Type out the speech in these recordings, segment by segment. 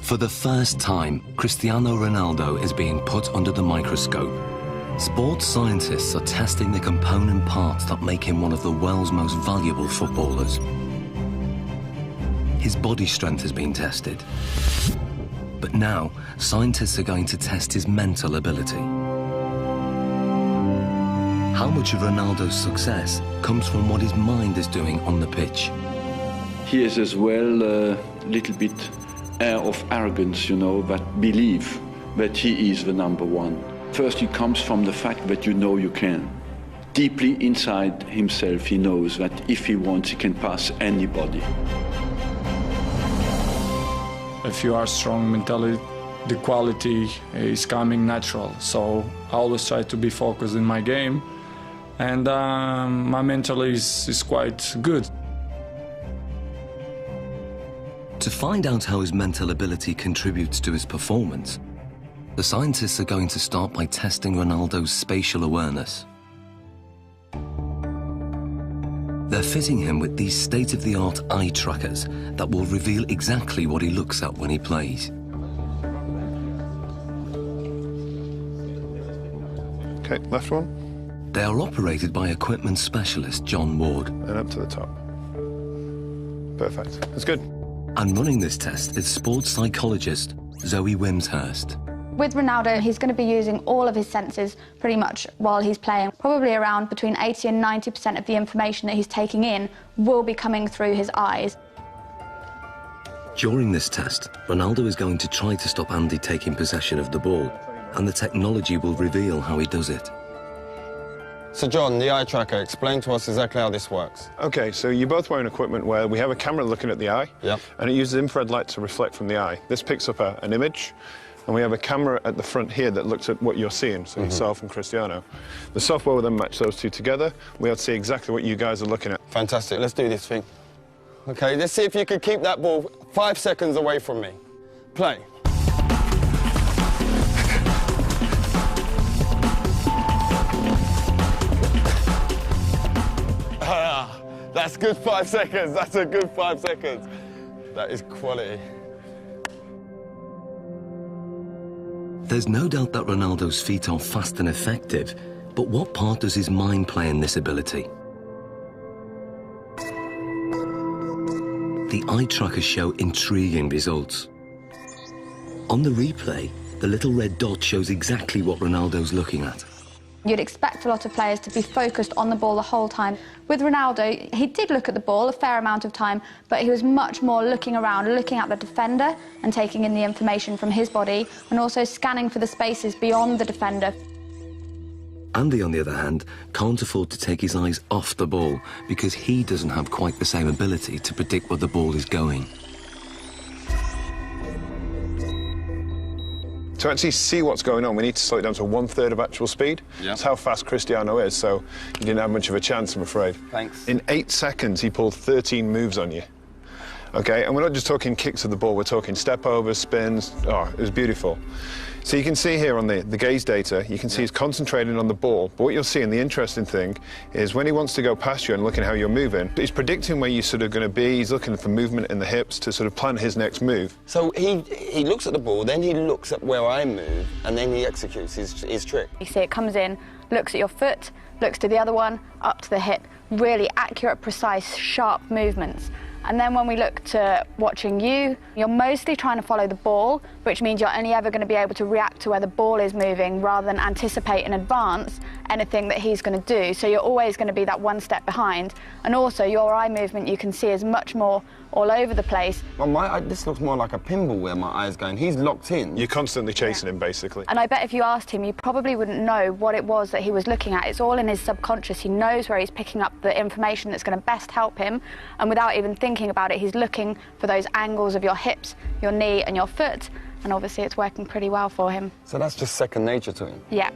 For the first time, Cristiano Ronaldo is being put under the microscope. Sports scientists are testing the component parts that make him one of the world's most valuable footballers. His body strength has been tested. But now, scientists are going to test his mental ability. How much of Ronaldo's success comes from what his mind is doing on the pitch? He is as well a little bit air of arrogance, you know, that believe that he is the number one. First, it comes from the fact that you know you can. Deeply inside himself, he knows that if he wants, he can pass anybody. If you are strong mentally, the quality is coming natural. So I always try to be focused in my game, and my mental is quite good. To find out how his mental ability contributes to his performance, the scientists are going to start by testing Ronaldo's spatial awareness. They're fitting him with these state-of-the-art eye trackers that will reveal exactly what he looks at when he plays. Okay, left one. They are operated by equipment specialist John Ward. And up to the top. Perfect. That's good. And running this test is sports psychologist Zoe Wimshurst. With Ronaldo, he's going to be using all of his senses pretty much while he's playing. Probably around between 80 and 90% of the information that he's taking in will be coming through his eyes. During this test, Ronaldo is going to try to stop Andy taking possession of the ball, and the technology will reveal how he does it. So John, the eye tracker, explain to us exactly how this works. Okay, so you're both wearing equipment where we have a camera looking at the eye, Yep. and it uses infrared light to reflect from the eye. This picks up an image, and we have a camera at the front here that looks at what you're seeing, so yourself and Cristiano. The software will then match those two together. We'll see exactly what you guys are looking at. Fantastic, let's do this thing. Okay, let's see if you can keep that ball 5 seconds away from me. Play. That's good 5 seconds, that's a good 5 seconds. That is quality. There's no doubt that Ronaldo's feet are fast and effective, but what part does his mind play in this ability? The eye trackers show intriguing results. On the replay, the little red dot shows exactly what Ronaldo's looking at. You'd expect a lot of players to be focused on the ball the whole time. With Ronaldo, he did look at the ball a fair amount of time, but he was much more looking around, looking at the defender and taking in the information from his body, and also scanning for the spaces beyond the defender. Andy, on the other hand, can't afford to take his eyes off the ball because he doesn't have quite the same ability to predict where the ball is going. To actually see what's going on, we need to slow it down to 1/3 of actual speed. Yeah. That's how fast Cristiano is, so you didn't have much of a chance, I'm afraid. Thanks. In 8 seconds, he pulled 13 moves on you. Okay, and we're not just talking kicks of the ball, we're talking step-overs, spins. Oh, it was beautiful. So you can see here on the gaze data, you can see he's concentrating on the ball, but what you'll see, and the interesting thing, is when he wants to go past you and looking how you're moving, he's predicting where you're sort of going to be, he's looking for movement in the hips to sort of plan his next move. So he looks at the ball, then he looks at where I move, and then he executes his trick. You see it comes in, looks at your foot, looks to the other one, up to the hip. Really accurate, precise, sharp movements. And then when we look to watching you, you're mostly trying to follow the ball, which means you're only ever going to be able to react to where the ball is moving rather than anticipate in advance anything that he's going to do. So you're always going to be that one step behind. And also your eye movement you can see is much more all over the place. Well, this looks more like a pinball where my eye's going. He's locked in. You're constantly chasing him, basically. And I bet if you asked him, you probably wouldn't know what it was that he was looking at. It's all in his subconscious. He knows where he's picking up the information that's going to best help him. And without even thinking about it, he's looking for those angles of your hips, your knee and your foot. And obviously it's working pretty well for him. So that's just second nature to him? Yeah.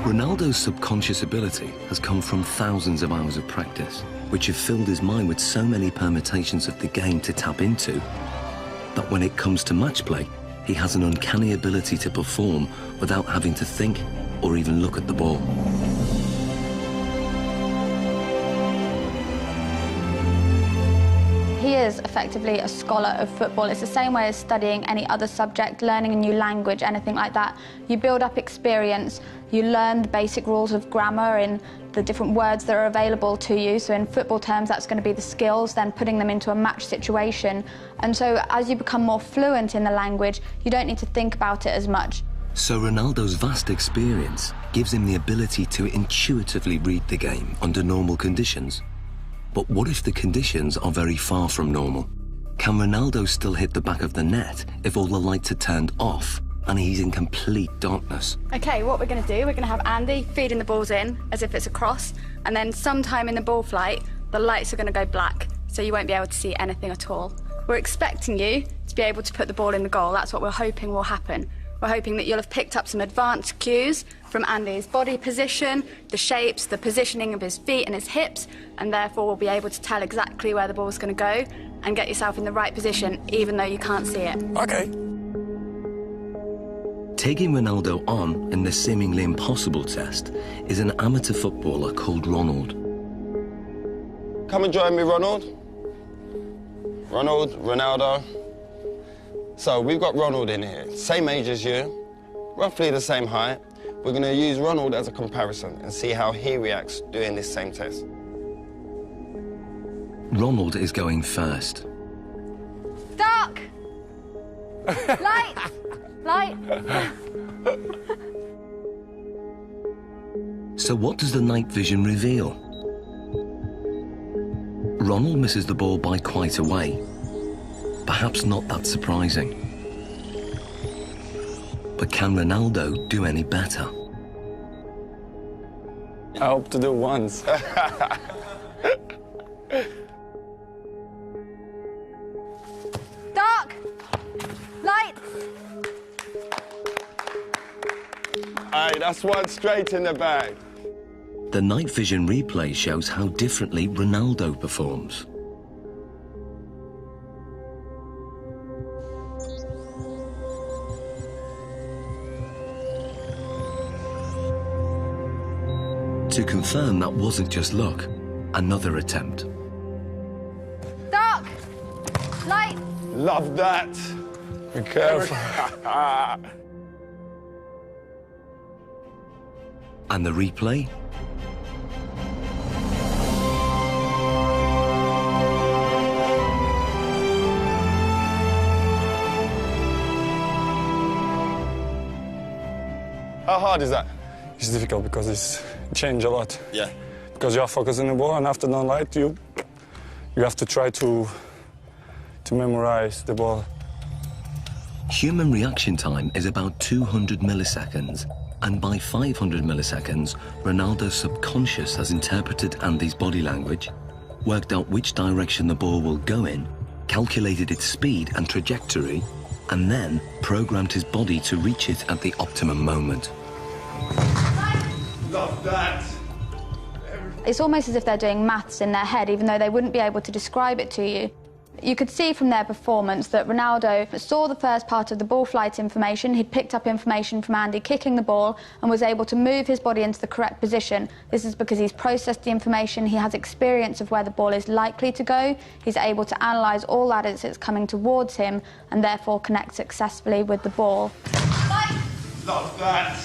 Ronaldo's subconscious ability has come from thousands of hours of practice, which have filled his mind with so many permutations of the game to tap into, that when it comes to match play, he has an uncanny ability to perform without having to think or even look at the ball. He he is effectively a scholar of football. It's the same way as studying any other subject, learning a new language, anything like that. You build up experience, you learn the basic rules of grammar in the different words that are available to you. So in football terms, that's going to be the skills, then putting them into a match situation. And so as you become more fluent in the language, you don't need to think about it as much. So Ronaldo's vast experience gives him the ability to intuitively read the game under normal conditions. But what if the conditions are very far from normal? Can Ronaldo still hit the back of the net if all the lights are turned off and he's in complete darkness? Okay, what we're going to do, we're going to have Andy feeding the balls in as if it's a cross, and then sometime in the ball flight, the lights are going to go black, so you won't be able to see anything at all. We're expecting you to be able to put the ball in the goal. That's what we're hoping will happen. We're hoping that you'll have picked up some advanced cues from Andy's body position, the shapes, the positioning of his feet and his hips, and therefore will be able to tell exactly where the ball's going to go and get yourself in the right position, even though you can't see it. Okay. Taking Ronaldo on in the seemingly impossible test is an amateur footballer called Ronald. Come and join me, Ronald. Ronaldo. So we've got Ronald in here, same age as you, roughly the same height. We're going to use Ronald as a comparison and see how he reacts doing this same test. Ronald is going first. Dark! Light! Light! So what does the night vision reveal? Ronald misses the ball by quite a way. Perhaps not that surprising. But can Ronaldo do any better? I hope to do once. Dark! Light! Aye, that's one straight in the bag. The night vision replay shows how differently Ronaldo performs. To confirm that wasn't just luck, another attempt. Dark! Light! Love that. Be careful. And the replay? How hard is that? It's difficult because it's changed a lot. Yeah. Because you are focusing the ball, and after the light, you have to try to memorize the ball. Human reaction time is about 200 milliseconds, and by 500 milliseconds, Ronaldo's subconscious has interpreted Andy's body language, worked out which direction the ball will go in, calculated its speed and trajectory, and then programmed his body to reach it at the optimum moment. Love that. It's almost as if they're doing maths in their head, even though they wouldn't be able to describe it to you. You could see from their performance that Ronaldo saw the first part of the ball flight information. He'd picked up information from Andy kicking the ball and was able to move his body into the correct position. This is because he's processed the information, he has experience of where the ball is likely to go, he's able to analyse all that as it's coming towards him and therefore connect successfully with the ball. Love that.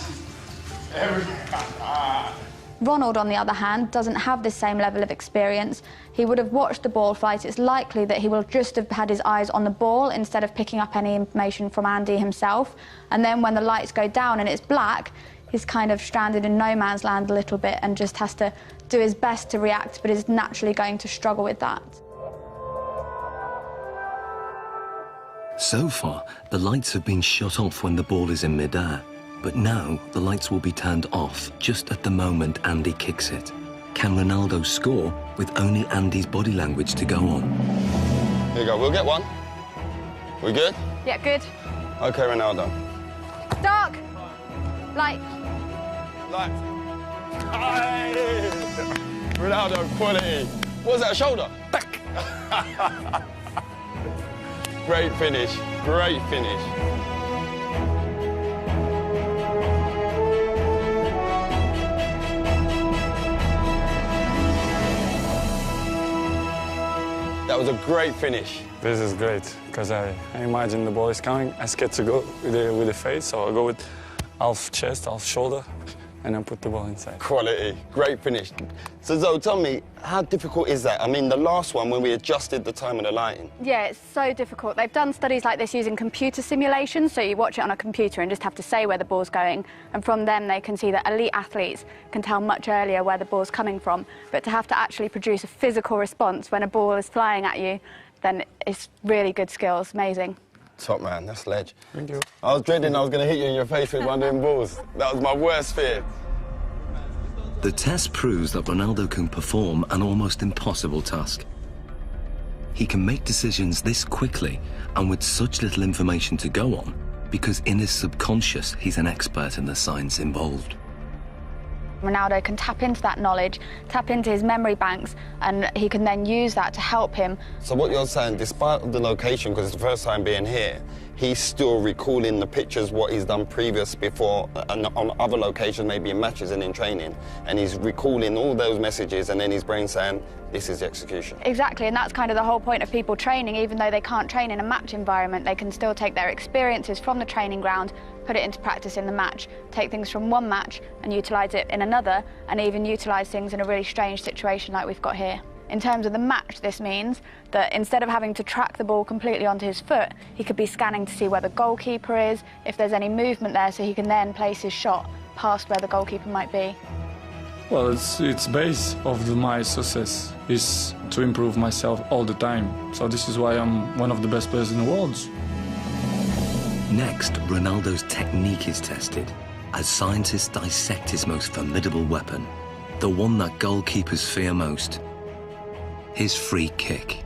Ronald, on the other hand, doesn't have this same level of experience. He would have watched the ball flight. It's likely that he will just have had his eyes on the ball instead of picking up any information from Andy himself. And then when the lights go down and it's black, he's kind of stranded in no man's land a little bit and just has to do his best to react, but is naturally going to struggle with that. So far, the lights have been shut off when the ball is in midair. But now, the lights will be turned off just at the moment Andy kicks it. Can Ronaldo score with only Andy's body language to go on? Here you go, we'll get one. We good? Yeah, good. Okay, Ronaldo. Dark! Light. Light. Aye. Ronaldo, quality. What was that, shoulder? Back. Great finish, great finish. That That was a great finish. This is great, because I imagine the ball is coming. I scared to go with the face, so I go with half chest, half shoulder, and then put the ball inside. Quality, great finish. So Zoe, tell me, how difficult is that? I mean, the last one, when we adjusted the time of the lighting. Yeah, it's so difficult. They've done studies like this using computer simulations, so you watch it on a computer and just have to say where the ball's going, and from them they can see that elite athletes can tell much earlier where the ball's coming from, but to have to actually produce a physical response when a ball is flying at you, then it's really good skills, amazing. Top man, that's ledge. Thank you. I was dreading I was going to hit you in your face with one of them balls. That was my worst fear. The test proves that Ronaldo can perform an almost impossible task. He can make decisions this quickly and with such little information to go on, because in his subconscious, he's an expert in the science involved. Ronaldo can tap into that knowledge, tap into his memory banks, and he can then use that to help him. So what you're saying, despite the location, because it's the first time being here, he's still recalling the pictures, what he's done previous before, and on other locations, maybe in matches and in training, and he's recalling all those messages, and then his brain saying, this is the execution. Exactly, and that's kind of the whole point of people training. Even though they can't train in a match environment, they can still take their experiences from the training ground, put it into practice in the match, take things from one match and utilise it in another, and even utilise things in a really strange situation like we've got here. In terms of the match, this means that instead of having to track the ball completely onto his foot, he could be scanning to see where the goalkeeper is, if there's any movement there, so he can then place his shot past where the goalkeeper might be. Well, it's base of my success is to improve myself all the time. So this is why I'm one of the best players in the world. Next, Ronaldo's technique is tested as scientists dissect his most formidable weapon, the one that goalkeepers fear most, his free kick.